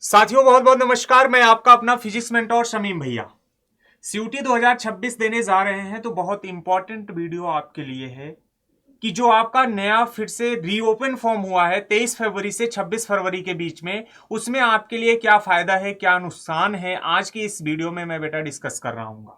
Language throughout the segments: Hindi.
साथियों बहुत बहुत नमस्कार। मैं आपका अपना फिजिक्स मेंटोर शमीम भैया। सीयूटी 2026 देने जा रहे हैं तो बहुत इंपॉर्टेंट वीडियो आपके लिए है कि जो आपका नया फिर से रीओपन फॉर्म हुआ है 23 फरवरी से 26 फरवरी के बीच में, उसमें आपके लिए क्या फायदा है क्या नुकसान है, आज की इस वीडियो में मैं बेटा डिस्कस कर रहा हूँ।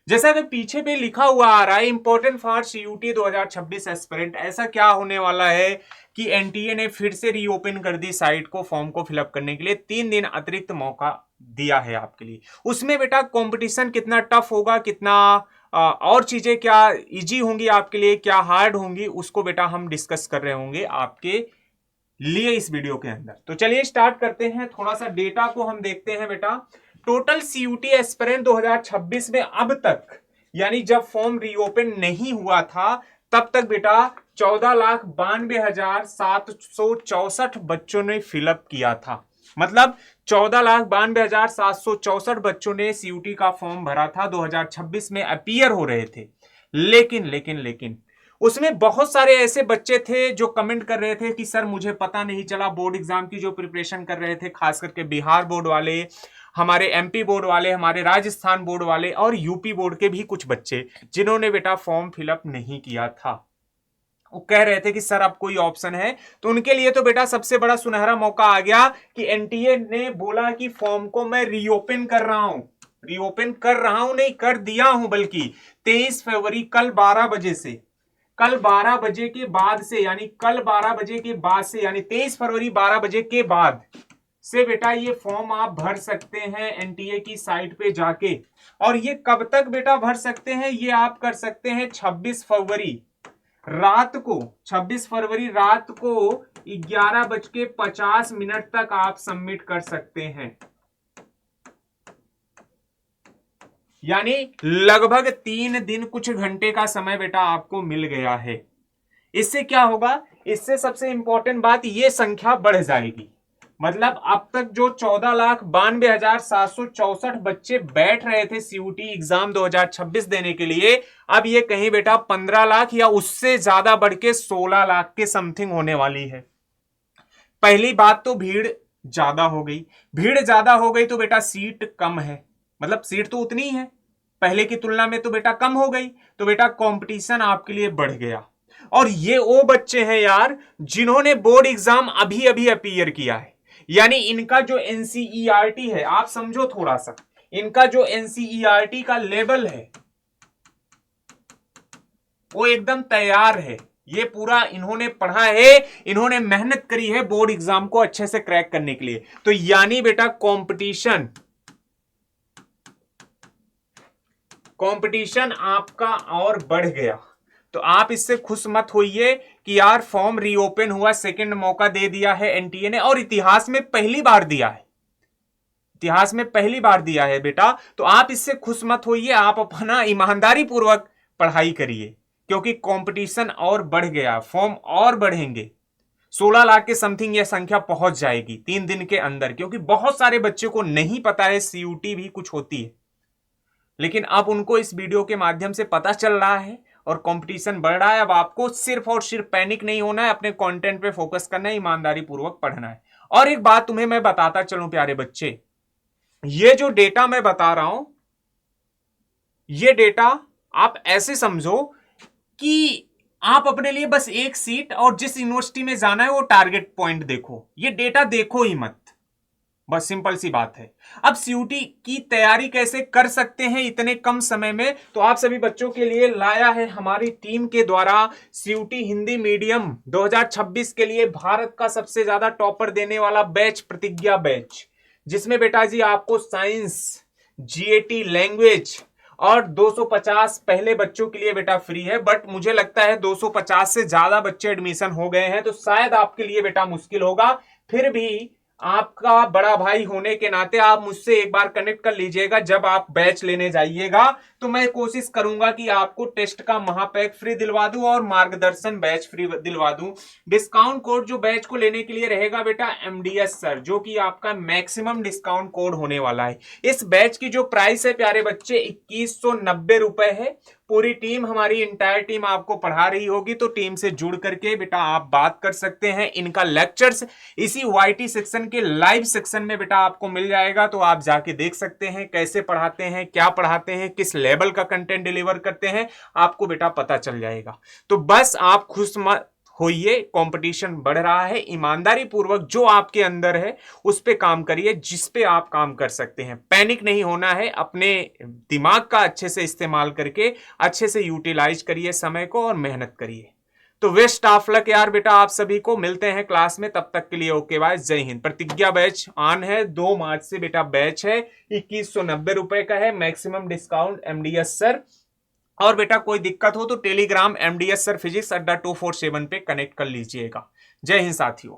जैसा कि पीछे पे लिखा हुआ आ रहा है, इंपॉर्टेंट फॉर सीयूटी 2026 एस्पिरेंट, ऐसा क्या होने वाला है कि एनटीए ने फिर से रीओपन कर दी साइट को फॉर्म को फिलअप करने के लिए। 3 दिन अतिरिक्त मौका दिया है आपके लिए। उसमें बेटा कंपटीशन कितना टफ होगा, कितना और चीजें क्या इजी होंगी आपके लिए, क्या हार्ड होंगी, उसको बेटा हम डिस्कस कर रहे होंगे आपके लिए इस वीडियो के अंदर। तो चलिए स्टार्ट करते हैं। थोड़ा सा डेटा को हम देखते हैं बेटा। टोटल सीयूटी एस्पिरेंट 2026 में अब तक, यानी जब फॉर्म रीओपन नहीं हुआ था तब तक बेटा 14,92,764 बच्चों ने फिलअप किया था। मतलब 14,92,764 बच्चों ने सीयूटी का फॉर्म भरा था, 2026 में अपीयर हो रहे थे। लेकिन उसमें बहुत सारे ऐसे बच्चे थे जो कमेंट कर रहे थे कि सर मुझे पता नहीं चला। बोर्ड एग्जाम की जो प्रिपरेशन कर रहे थे, खास करके बिहार बोर्ड वाले, हमारे एमपी बोर्ड वाले, हमारे राजस्थान बोर्ड वाले और यूपी बोर्ड के भी कुछ बच्चे जिन्होंने बेटा फॉर्म फिलअप नहीं किया था, वो कह रहे थे कि सर अब कोई ऑप्शन है। तो उनके लिए तो बेटा सबसे बड़ा सुनहरा मौका आ गया कि एनटीए ने बोला कि फॉर्म को मैं रीओपन कर रहा हूं। रीओपन कर रहा हूं नहीं, कर दिया हूं, बल्कि 23 फरवरी कल 12 बजे से, कल 12 बजे के बाद से, यानी कल 12 बजे के बाद से, यानी 23 फरवरी 12 बजे के बाद से बेटा ये फॉर्म आप भर सकते हैं एनटीए की साइट पे जाके। और ये कब तक बेटा भर सकते हैं, ये आप कर सकते हैं 26 फरवरी रात को, 26 फरवरी रात को 11:50 तक आप सबमिट कर सकते हैं। यानी लगभग 3 दिन कुछ घंटे का समय बेटा आपको मिल गया है। इससे क्या होगा, इससे सबसे इंपॉर्टेंट बात, ये संख्या बढ़ जाएगी। मतलब अब तक जो 14,92,764 बच्चे बैठ रहे थे सीयूटी एग्जाम 2026 देने के लिए, अब ये कहीं बेटा 15 लाख या उससे ज्यादा बढ़ के 16 लाख के समथिंग होने वाली है। पहली बात तो भीड़ ज्यादा हो गई। भीड़ ज्यादा हो गई तो बेटा सीट कम है, मतलब सीट तो उतनी ही है, पहले की तुलना में तो बेटा कम हो गई। तो बेटा कंपटीशन आपके लिए बढ़ गया। और ये वो बच्चे हैं यार जिन्होंने बोर्ड एग्जाम अभी अभी अपीयर किया है। यानी इनका जो एनसीईआरटी है, आप समझो थोड़ा सा, इनका जो एनसीईआरटी का लेवल है वो एकदम तैयार है। ये पूरा इन्होंने पढ़ा है, इन्होंने मेहनत करी है बोर्ड एग्जाम को अच्छे से क्रैक करने के लिए। तो यानी बेटा कंपटीशन आपका और बढ़ गया। तो आप इससे खुश मत होइए कि यार फॉर्म रीओपन हुआ, सेकंड मौका दे दिया है एनटीए ने, और इतिहास में पहली बार दिया है, इतिहास में पहली बार दिया है बेटा। तो आप इससे खुश मत होइए, आप अपना ईमानदारी पूर्वक पढ़ाई करिए, क्योंकि कंपटीशन और बढ़ गया, फॉर्म और बढ़ेंगे। 16 लाख के समथिंग यह संख्या पहुंच जाएगी 3 दिन के अंदर, क्योंकि बहुत सारे बच्चों को नहीं पता है सीयूटी भी कुछ होती है, लेकिन अब उनको इस वीडियो के माध्यम से पता चल रहा है और कंपटीशन बढ़ रहा है। अब आपको सिर्फ और सिर्फ पैनिक नहीं होना है, अपने कंटेंट पे फोकस करना है, ईमानदारी पूर्वक पढ़ना है। और एक बात तुम्हें मैं बताता चलूं प्यारे बच्चे, ये जो डेटा मैं बता रहा हूं, ये डेटा आप ऐसे समझो कि आप अपने लिए बस एक सीट और जिस यूनिवर्सिटी में जाना है वो टारगेट पॉइंट देखो, ये डेटा देखो ही मत, बस सिंपल सी बात है। अब सीयूटी की तैयारी कैसे कर सकते हैं इतने कम समय में, तो आप सभी बच्चों के लिए लाया है हमारी टीम के द्वारा सीयूटी हिंदी मीडियम 2026 के लिए भारत का सबसे ज्यादा टॉपर देने वाला बैच, प्रतिज्ञा बैच, जिसमें बेटा जी आपको साइंस, जीएटी, लैंग्वेज और 250 पहले बच्चों के लिए बेटा फ्री है। बट मुझे लगता है 250 से ज्यादा बच्चे एडमिशन हो गए हैं, तो शायद आपके लिए बेटा मुश्किल होगा। फिर भी आपका बड़ा भाई होने के नाते आप मुझसे एक बार कनेक्ट कर लीजिएगा। जब आप बैच लेने जाइएगा तो मैं कोशिश करूंगा कि आपको टेस्ट का महापैक फ्री दिलवा दूं और मार्गदर्शन बैच फ्री दिलवा दूं। डिस्काउंट कोड जो बैच को लेने के लिए रहेगा बेटा एमडीएस सर, जो कि आपका मैक्सिमम डिस्काउंट कोड होने वाला है। इस बैच की जो प्राइस है प्यारे बच्चे 2190 रुपए है, पूरी टीम, हमारी इंटायर टीम आपको पढ़ा रही होगी, तो टीम से जुड़ करके बेटा आप बात कर सकते हैं। इनका लेक्चर्स इसी YT सेक्शन के लाइव सेक्शन में बेटा आपको मिल जाएगा, तो आप जाके देख सकते हैं कैसे पढ़ाते हैं, क्या पढ़ाते हैं, किस लेवल का कंटेंट डिलीवर करते हैं, आपको बेटा पता चल जाएगा। तो बस आप खुश मत होइए, कंपटीशन बढ़ रहा है, ईमानदारी पूर्वक जो आपके अंदर है उस पे काम करिए, जिस पे आप काम कर सकते हैं। पैनिक नहीं होना है, अपने दिमाग का अच्छे से इस्तेमाल करके अच्छे से यूटिलाइज करिए समय को और मेहनत करिए। तो बेस्ट ऑफ लक यार बेटा आप सभी को, मिलते हैं क्लास में, तब तक के लिए ओके बाय, जय हिंद। प्रतिज्ञा बैच ऑन है, 2 मार्च से बेटा बैच है, 2190 रुपए का है, मैक्सिमम डिस्काउंट MDS सर। और बेटा कोई दिक्कत हो तो टेलीग्राम MDS सर फिजिक्स अड्डा 247 पे कनेक्ट कर लीजिएगा। जय हिंद साथियों।